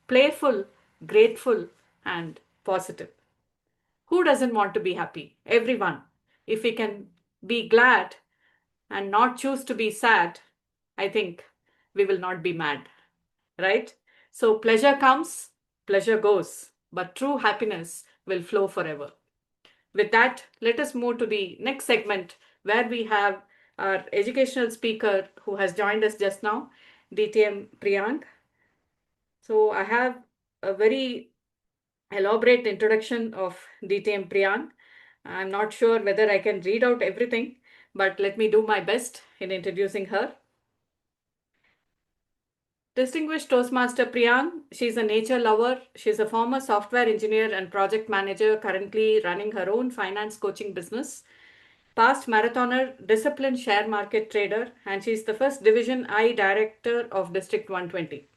playful, grateful, and positive. Who doesn't want to be happy? Everyone. If we can be glad and not choose to be sad, I think we will not be mad, right? So pleasure comes, pleasure goes, but true happiness will flow forever. With that, let us move to the next segment where we have our educational speaker who has joined us just now, DTM Priyang. So I have a very elaborate introduction of DTM Priyang. I'm not sure whether I can read out everything, but let me do my best in introducing her. Distinguished Toastmaster Priyang, she's a nature lover. She's a former software engineer and project manager, currently running her own finance coaching business. Past marathoner, disciplined share market trader, and she's the first Division I director of District 120.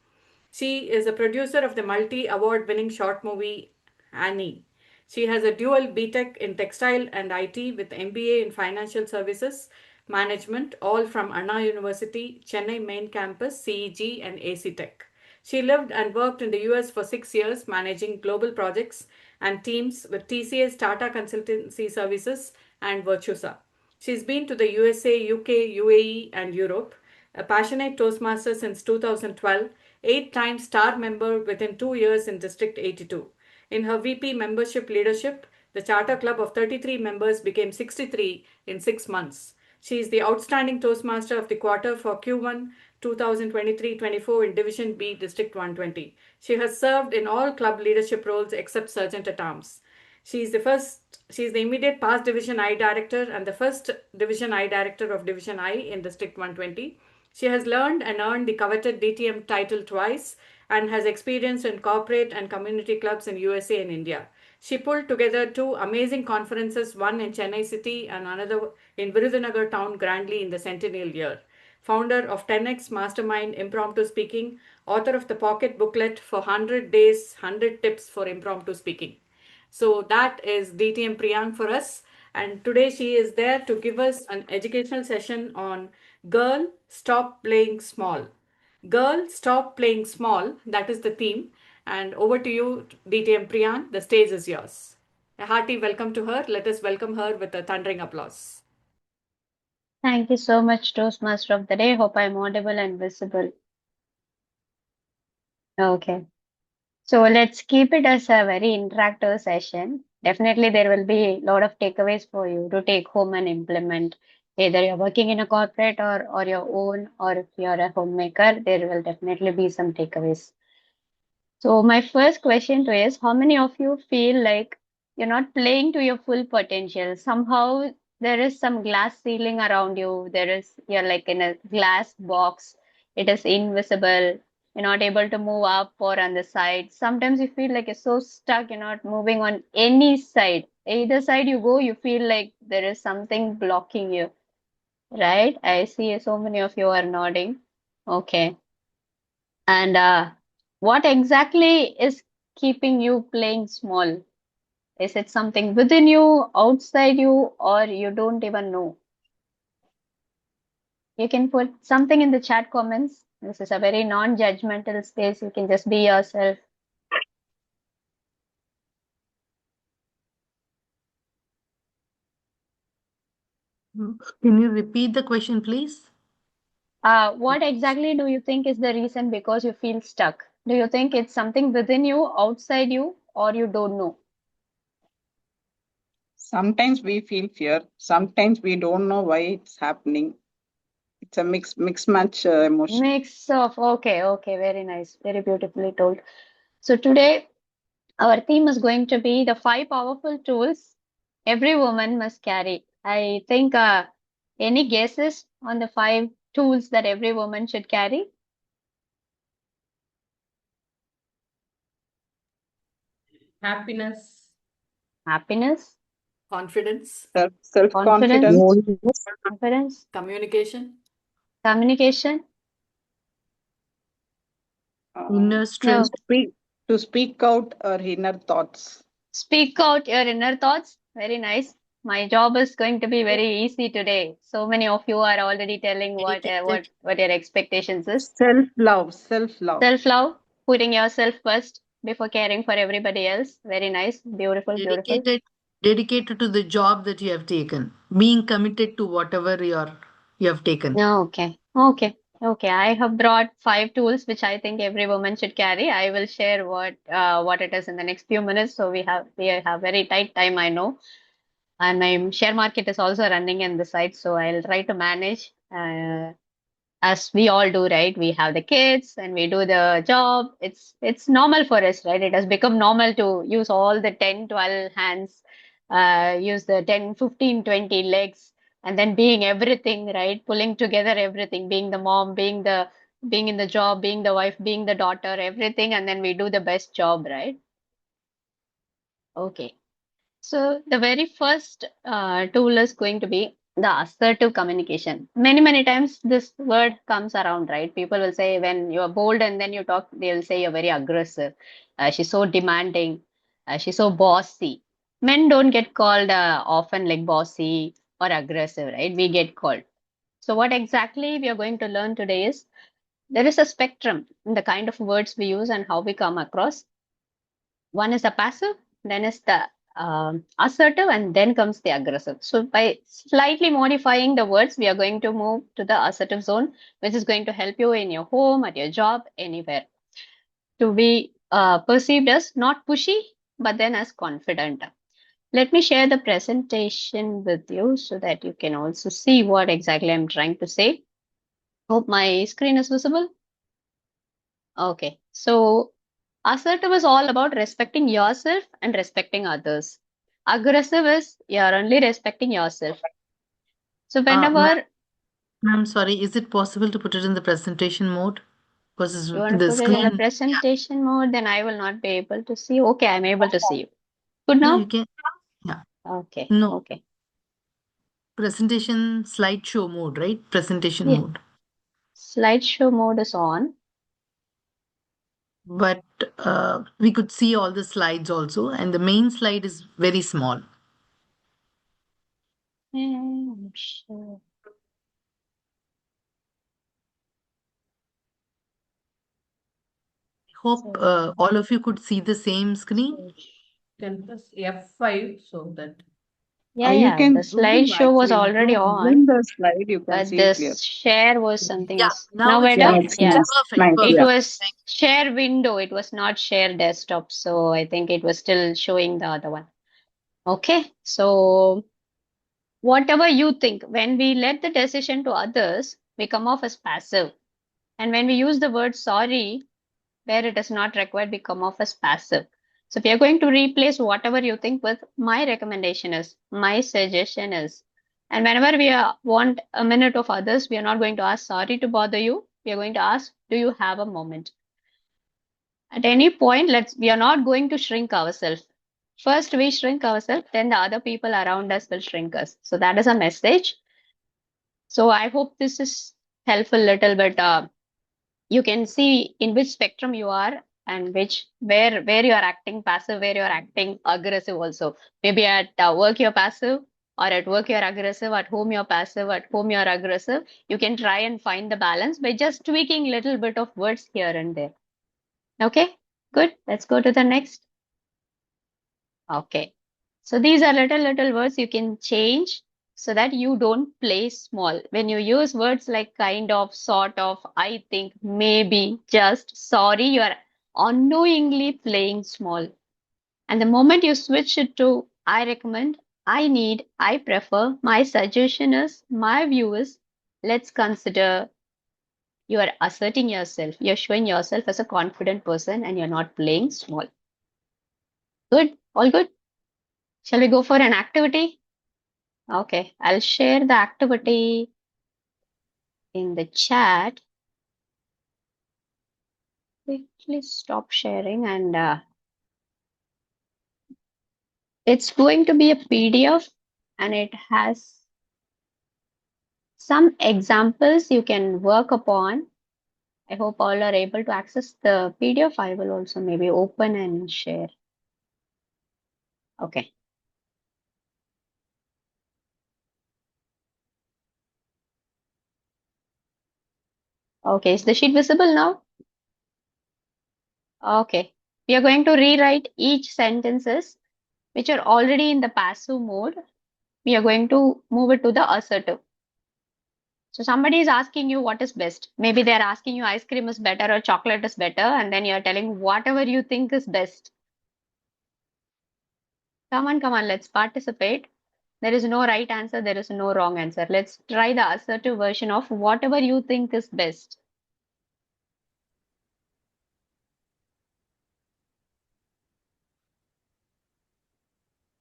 She is a producer of the multi-award winning short movie Annie. She has a dual BTech in textile and IT with MBA in financial services management, all from Anna University, Chennai main campus, CEG and AC Tech. She lived and worked in the US for 6 years, managing global projects and teams with TCS, Tata Consultancy Services, and Virtusa. She's been to the USA, UK, UAE, and Europe. A passionate Toastmaster since 2012, 8-time star member within 2 years in District 82. In her VP membership leadership, the Charter Club of 33 members became 63 in 6 months. She is the outstanding Toastmaster of the quarter for Q1 2023-24 in Division B, District 120. She has served in all club leadership roles except Sergeant at Arms. She is the immediate past Division I Director and the first Division I Director of Division I in District 120. She has learned and earned the coveted DTM title twice and has experience in corporate and community clubs in USA and India. She pulled together two amazing conferences, one in Chennai city and another in Virudhunagar town grandly in the centennial year. Founder of 10x Mastermind Impromptu Speaking, author of the pocket booklet for 100 days, 100 tips for impromptu speaking. So that is DTM Priyang for us. And today she is there to give us an educational session on Girl, Stop Playing Small. Girl, Stop Playing Small. That is the theme. And over to you, DTM Priyang. The stage is yours. A hearty welcome to her. Let us welcome her with a thundering applause. Thank you so much, Toastmaster of the Day. Hope I'm audible and visible. Okay. So let's keep it as a very interactive session. Definitely, there will be a lot of takeaways for you to take home and implement. Either you're working in a corporate or your own, or if you're a homemaker, there will definitely be some takeaways. So my first question to you is, how many of you feel like you're not playing to your full potential? Somehow there is some glass ceiling around you. You're like in a glass box. It is invisible. You're not able to move up or on the side. Sometimes you feel like you're so stuck, you're not moving on any side. Either side you go, you feel like there is something blocking you, right? I see so many of you are nodding. Okay. And what exactly is keeping you playing small? Is it something within you, outside you, or you don't even know? You can put something in the chat comments. This is a very non-judgmental space. You can just be yourself. Can you repeat the question, please? What exactly do you think is the reason because you feel stuck? Do you think it's something within you, outside you, or you don't know? Sometimes we feel fear. Sometimes we don't know why it's happening. It's a mix match emotion. Mix of, okay, very nice, very beautifully told. So today, our theme is going to be the 5 powerful tools every woman must carry. I think, any guesses on the 5 tools that every woman should carry? Happiness, Happiness, confidence, Self-confidence, confidence, communication, communication. Inner No, strength. to speak out our inner thoughts. speak out your inner thoughts. Very nice. My job is going to be very easy today. So many of you are already telling what your expectations is. Self-love, self-love. Self-love. putting yourself first before caring for everybody else. Very nice. Beautiful, beautiful. Dedicated to the job that you have taken, being committed to whatever you have taken. Okay. Okay. Okay. I have brought 5 tools which I think every woman should carry. I will share what it is in the next few minutes. So we have very tight time, I know. And my share market is also running in the side, so I'll try to manage. As we all do, right? We have the kids and we do the job. It's normal for us, right? It has become normal to use all the 10, 12 hands, use the 10, 15, 20 legs, and then being everything, right? Pulling together everything, being the mom, being in the job, being the wife, being the daughter, everything, and then we do the best job, right? Okay. So the very first tool is going to be the assertive communication. Many, many times this word comes around, right? People will say when you're bold and then you talk, they'll say you're very aggressive. She's so demanding. She's so bossy. Men don't get called often like bossy or aggressive, right? We get called. So what exactly we are going to learn today is there is a spectrum in the kind of words we use and how we come across. One is the passive, then is the assertive, and then comes the aggressive. So by slightly modifying the words, we are going to move to the assertive zone, which is going to help you in your home, at your job, anywhere, to be perceived as not pushy, but then as confident. Let me share the presentation with you so that you can also see what exactly I'm trying to say. Hope my screen is visible. Okay, so assertive is all about respecting yourself and respecting others. Aggressive is you're only respecting yourself. So whenever Ma'am, sorry, is it possible to put it in the presentation mode? Because you want to the put it in the screen, presentation mode, then I will not be able to see. Okay, I'm able to see you. Good no, now? you can, yeah, Okay, no, okay. presentation slideshow mode, right? Presentation Yeah, mode. slideshow mode is on. But we could see all the slides also, and the main slide is very small. I'm sure. Hope So, all of you could see the same screen. Can press F5 so that. You yeah, can the zoom slideshow was actually. already Zoom on, the slide, you can but see clear. this share was something Yeah, else. now Now it's better? Yeah, clear. it's Yeah. nice. Perfect, Nice, It yeah. perfect. was share window, it was not share desktop. So I think it was still showing the other one. Okay, so whatever you think, when we let the decision to others, we come off as passive. And when we use the word sorry, where it is not required, we come off as passive. So if you're going to replace whatever you think with my recommendation is, my suggestion is, and whenever want a minute of others, we are not going to ask sorry to bother you. We are going to ask, do you have a moment? At any point, we are not going to shrink ourselves. First, we shrink ourselves, then the other people around us will shrink us. So that is a message. So I hope this is helpful little bit. You can see in which spectrum you are and where you are acting passive, where you are acting aggressive also. Maybe at work you're passive, or at work you're aggressive, at home you're passive, at home you're aggressive. You can try and find the balance by just tweaking little bit of words here and there. Okay, good. Let's go to the next. Okay. So these are little words you can change so that you don't play small. When you use words like kind of, sort of, I think, maybe, just, sorry, you are unknowingly playing small. And the moment you switch it to I recommend, I need, I prefer, my suggestion is, my view is, let's consider you are asserting yourself. You're showing yourself as a confident person and you're not playing small. Good? All good? Shall we go for an activity? Okay, I'll share the activity in the chat. Quickly stop sharing, and it's going to be a PDF and it has some examples you can work upon. I hope all are able to access the PDF. I will also maybe open and share. Okay. Okay, is the sheet visible now? Okay. We are going to rewrite each sentences which are already in the passive mode. We are going to move it to the assertive. So somebody is asking you what is best. Maybe they're asking you ice cream is better or chocolate is better, and then you're telling whatever you think is best. Come on, let's participate. There is no right answer, there is no wrong answer. Let's try the assertive version of whatever you think is best.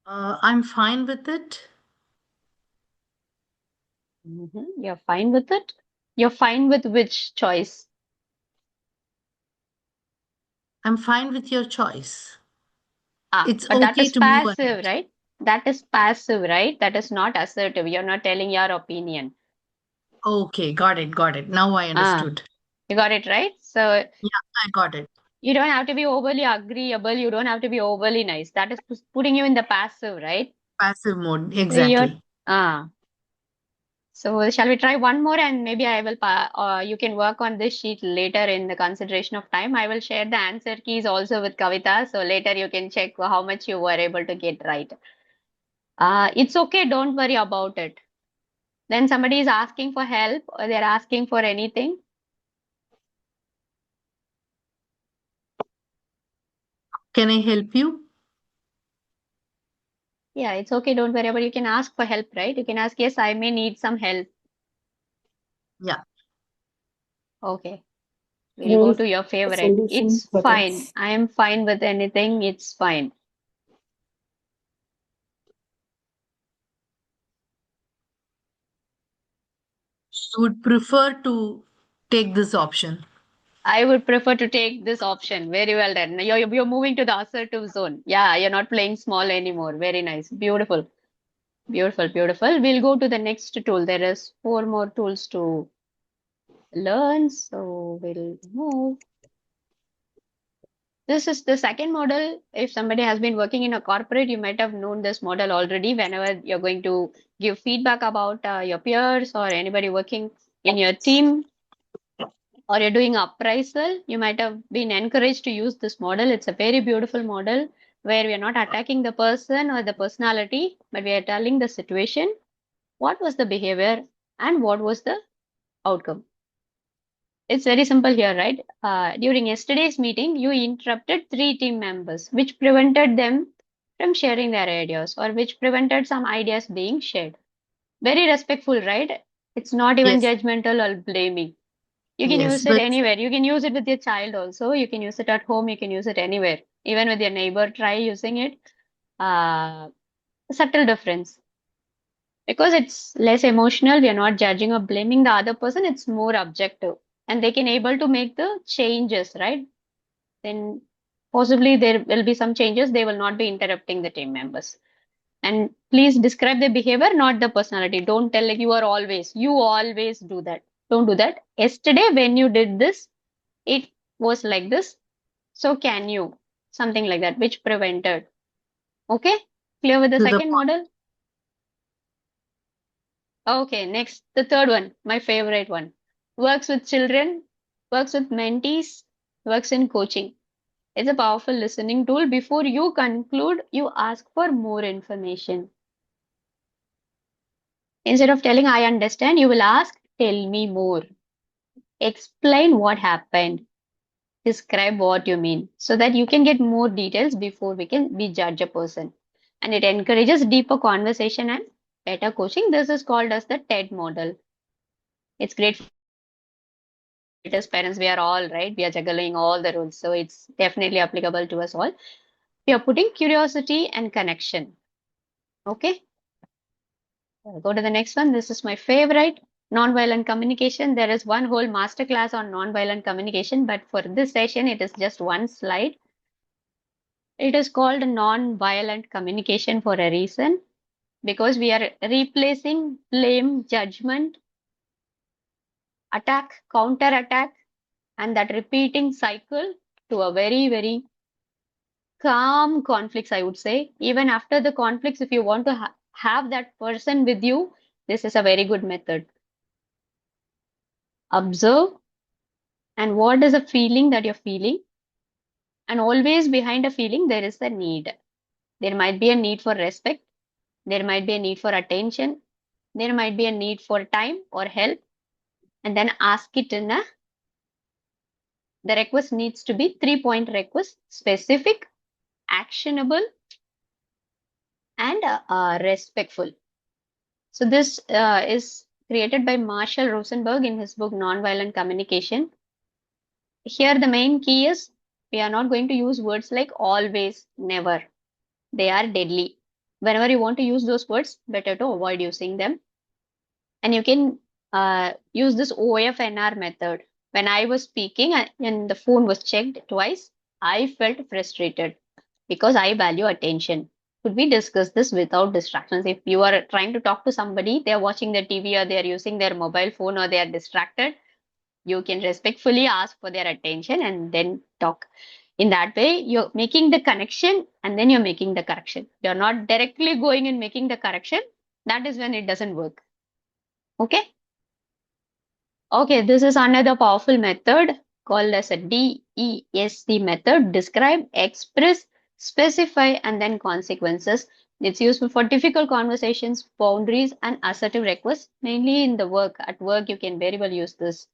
I'm fine with it. You're fine with it? You're fine with which choice? I'm fine with your choice. It's But that okay is to move passive, ahead. right? That is passive, right? That is not assertive. You're not telling your opinion. Okay, got it, got it. Now I Ah, understood. you got it right? So Yeah, I got it. you don't have to be overly agreeable. You don't have to be overly nice. That is putting you in the passive, right? Passive mode, So you're, exactly. ah. So shall we try one more and maybe I will, you can work on this sheet later in the consideration of time. I will share the answer keys also with Kavitha. So later you can check how much you were able to get right. It's okay. Don't worry about it. Then somebody is asking for help or they're asking for anything. Can I help you? Yeah, it's okay. Don't worry about it. You can ask for help, right? You can ask, yes, I may need some help. Yeah. Okay. We'll go Role to your a favorite. solution It's for fine. this. I am fine with anything. It's fine. Would prefer to take this option. I would prefer to take this option. Very well done. You're moving to the assertive zone. Yeah, you're not playing small anymore. Very nice. Beautiful. Beautiful, beautiful. We'll go to the next tool. There is 4 more tools to learn. So we'll move. This is the second model. If somebody has been working in a corporate, you might have known this model already. Whenever you're going to give feedback about your peers or anybody working in your team, or you're doing appraisal, you might have been encouraged to use this model. It's a very beautiful model where we are not attacking the person or the personality, but we are telling the situation, what was the behavior and what was the outcome. It's very simple here, right? During yesterday's meeting, you interrupted 3 team members, which prevented them from sharing their ideas or which prevented some ideas being shared. Very respectful, right? It's not even Yes, judgmental or blaming. You can yes, use it but anywhere. You can use it with your child also. You can use it at home. You can use it anywhere. Even with your neighbor, try using it. Subtle difference. Because it's less emotional, we are not judging or blaming the other person. It's more objective. And they can able to make the changes, right? Then possibly there will be some changes. They will not be interrupting the team members. And please describe the behavior, not the personality. Don't tell like you always do that. Don't do that. Yesterday, when you did this, it was like this. So can you? Something like that, which prevented. Okay? Clear with the to the second model? Okay, next, the third one, my favorite one. Works with children, works with mentees, works in coaching. It's a powerful listening tool. Before you conclude, you ask for more information. Instead of telling, I understand, you will ask, tell me more. Explain what happened. Describe what you mean so that you can get more details before we judge a person. And it encourages deeper conversation and better coaching. This is called as the TED model. It's great for as parents. We are all right. We are juggling all the rules. So it's definitely applicable to us all. We are putting curiosity and connection. Okay. I'll go to the next one. This is my favorite. Nonviolent communication. There is one whole masterclass on nonviolent communication, but for this session, it is just one slide. It is called non-violent communication for a reason because we are replacing blame, judgment, attack, counter attack, and that repeating cycle to a very, very calm conflicts, I would say. Even after the conflicts, if you want to have that person with you, this is a very good method. Observe and what is the feeling that you're feeling. And always behind a feeling, there is a need. There might be a need for respect. There might be a need for attention. There might be a need for time or help. And then ask it in the request needs to be 3-point request: specific, actionable, and respectful. So this is created by Marshall Rosenberg in his book Nonviolent Communication. Here the main key is we are not going to use words like always, never. They are deadly. Whenever you want to use those words, better to avoid using them. And you can use this OFNR method. When I was speaking and the phone was checked twice, I felt frustrated because I value attention. Could we discuss this without distractions? If you are trying to talk to somebody, they are watching the TV or they are using their mobile phone or they are distracted, you can respectfully ask for their attention and then talk. In that way, you're making the connection and then you're making the correction. You're not directly going and making the correction. That is when it doesn't work. Okay. Okay, this is another powerful method called as a DESC method: describe, express, specify, and then consequences. It's useful for difficult conversations, boundaries, and assertive requests, mainly in the work. At work, you can very well use this.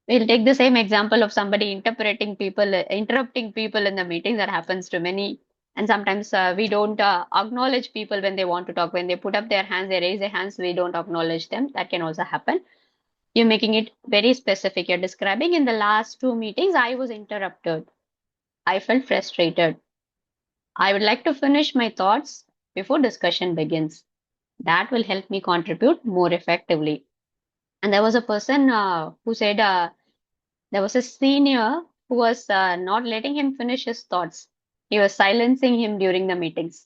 We'll take the same example of somebody interrupting people in the meetings. That happens to many. And sometimes we don't acknowledge people when they want to talk. When they put up their hands, they raise their hands, we don't acknowledge them. That can also happen. You're making it very specific. You're describing, in the last 2 meetings, I was interrupted. I felt frustrated. I would like to finish my thoughts before discussion begins. That will help me contribute more effectively. And there was a person who said there was a senior who was not letting him finish his thoughts. He was silencing him during the meetings.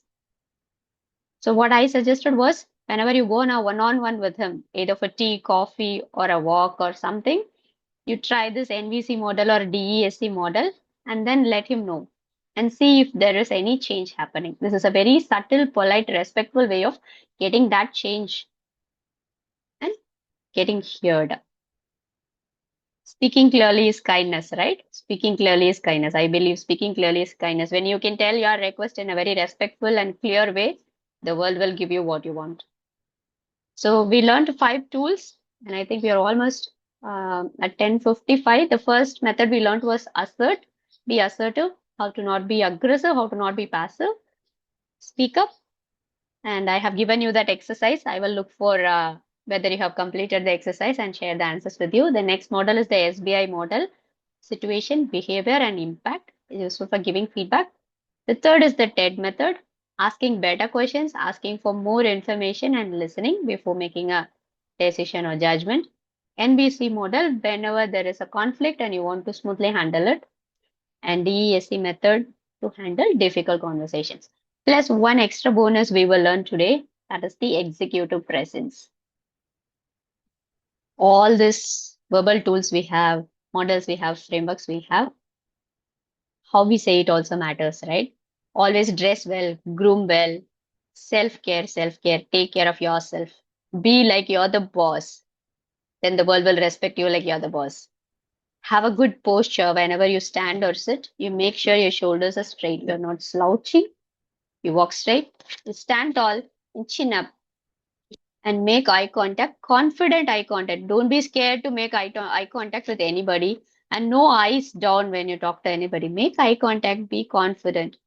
So what I suggested was, whenever you go on a one-on-one with him, either for tea, coffee, or a walk or something, you try this NVC model or DESC model and then let him know and see if there is any change happening. This is a very subtle, polite, respectful way of getting that change and getting heard. Speaking clearly is kindness, right? Speaking clearly is kindness. I believe speaking clearly is kindness. When you can tell your request in a very respectful and clear way, the world will give you what you want. So we learned 5 tools, and I think we are almost at 10:55. The first method we learned was assert, be assertive, how to not be aggressive, how to not be passive, speak up. And I have given you that exercise. I will look for whether you have completed the exercise and share the answers with you. The next model is the SBI model: situation, behavior, and impact. It's useful for giving feedback. The third is the TED method: asking better questions, asking for more information, and listening before making a decision or judgment. NBC model: whenever there is a conflict and you want to smoothly handle it. And DESC method: to handle difficult conversations. Plus one extra bonus we will learn today, that is the executive presence. All these verbal tools we have, models we have, frameworks we have, how we say it also matters, right? Always dress well, groom well, self-care, take care of yourself. Be like you're the boss. Then the world will respect you like you're the boss. Have a good posture whenever you stand or sit. You make sure your shoulders are straight. You're not slouching. You walk straight. You stand tall and chin up. And make eye contact, confident eye contact. Don't be scared to make eye contact with anybody. And no eyes down when you talk to anybody. Make eye contact, be confident.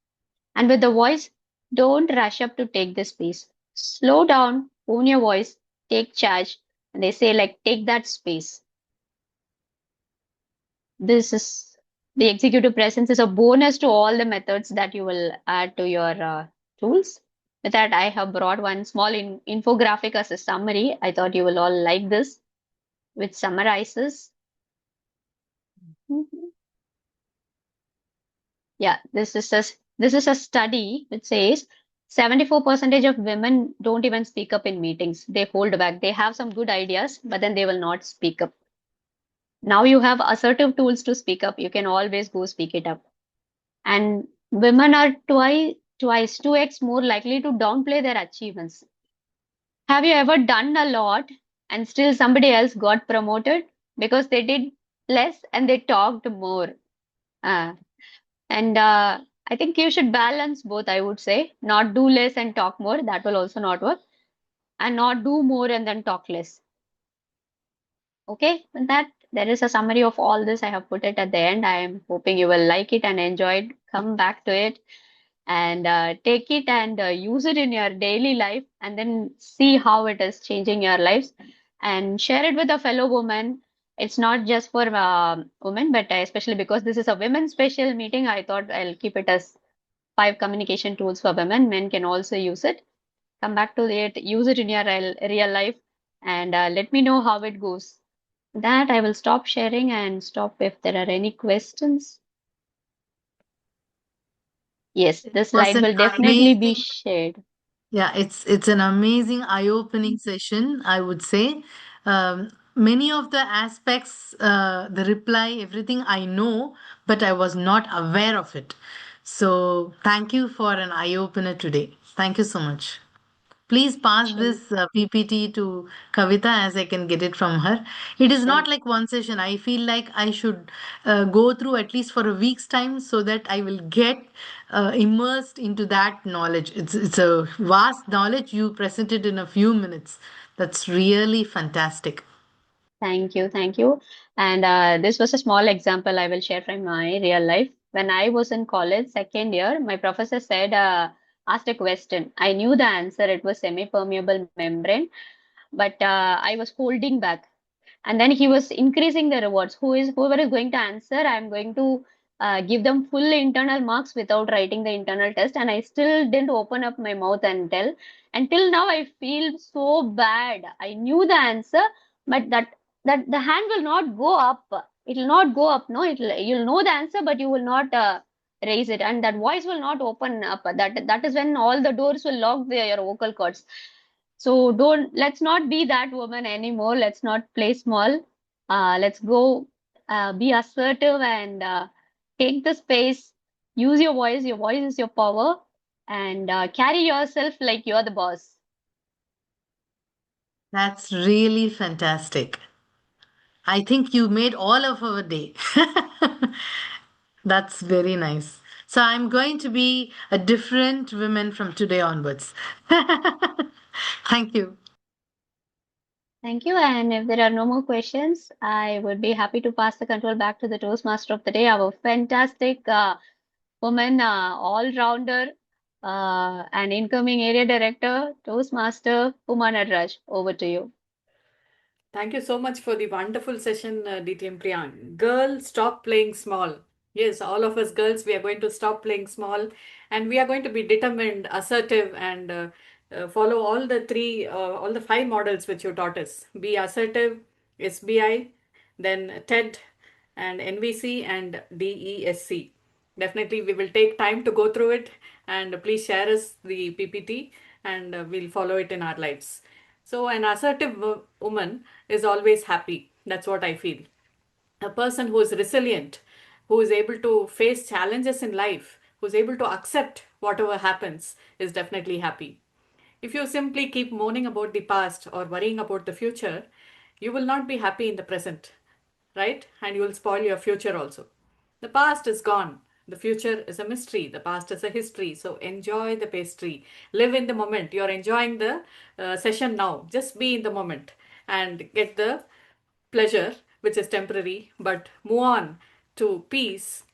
And with the voice, don't rush up to take the space. Slow down, own your voice, take charge. And they say, like, take that space. This is the executive presence is a bonus to all the methods that you will add to your tools. With that, I have brought one small infographic as a summary. I thought you will all like this, which summarizes. Yeah, this is a study which says 74% of women don't even speak up in meetings. They hold back. They have some good ideas, but then they will not speak up. Now you have assertive tools to speak up. You can always go speak it up. And women are twice 2x more likely to downplay their achievements. Have you ever done a lot and still somebody else got promoted because they did less and they talked more? And I think you should balance both, I would say. Not do less and talk more. That will also not work. And not do more and then talk less. Okay, with that, there is a summary of all this. I have put it at the end. I am hoping you will like it and enjoy it. Come back to it and take it and use it in your daily life and then see how it is changing your lives and share it with a fellow woman. It's not just for women, but especially because this is a women's special meeting, I thought I'll keep it as 5 communication tools for women. Men can also use it. Come back to it, use it in your real life, and let me know how it goes. That I will stop sharing and stop if there are any questions. Yes, this Was slide an will definitely be amazing, shared. yeah, it's an amazing eye-opening session, I would say. Many of the aspects, the reply, everything I know, but I was not aware of it. So thank you for an eye-opener today. Thank you so much. Please pass Sure, this PPT to Kavitha as I can get it from her. It is sure. not like one session. I feel like I should go through at least for a week's time so that I will get immersed into that knowledge. It's a vast knowledge you presented in a few minutes. That's really fantastic. Thank you, thank you. And this was a small example I will share from my real life. When I was in college, second year, my professor said, asked a question. I knew the answer. It was semi-permeable membrane, but I was holding back. And then he was increasing the rewards. Whoever is going to answer, I'm going to give them full internal marks without writing the internal test. And I still didn't open up my mouth and tell. Until now, I feel so bad. I knew the answer, but that the hand will not go up. It will not go up. No, you'll know the answer, but you will not raise it, and that voice will not open up. That is when all the doors will lock your vocal cords. So let's not be that woman anymore. Let's not play small. Let's go be assertive and take the space. Use your voice. Your voice is your power. And carry yourself like you're the boss. That's really fantastic. I think you made all of our day. That's very nice. So I'm going to be a different woman from today onwards. Thank you. Thank you. And if there are no more questions, I would be happy to pass the control back to the Toastmaster of the day, our fantastic woman, all-rounder, and incoming area director, Toastmaster Uma Nadraj. Over to you. Thank you so much for the wonderful session, DTM Priyang. Girl, stop playing small. Yes, all of us girls, we are going to stop playing small and we are going to be determined, assertive, and follow all the five models which you taught us. Be assertive, SBI, then TED, and NVC, and DESC. Definitely, we will take time to go through it and please share us the PPT and we'll follow it in our lives. So, an assertive woman is always happy. That's what I feel. A person who is resilient, who is able to face challenges in life, who is able to accept whatever happens, is definitely happy. If you simply keep moaning about the past or worrying about the future, you will not be happy in the present, right? And you will spoil your future also. The past is gone. The future is a mystery. The past is a history. So enjoy the pastry. Live in the moment. You're enjoying the session now. Just be in the moment and get the pleasure, which is temporary, but move on to peace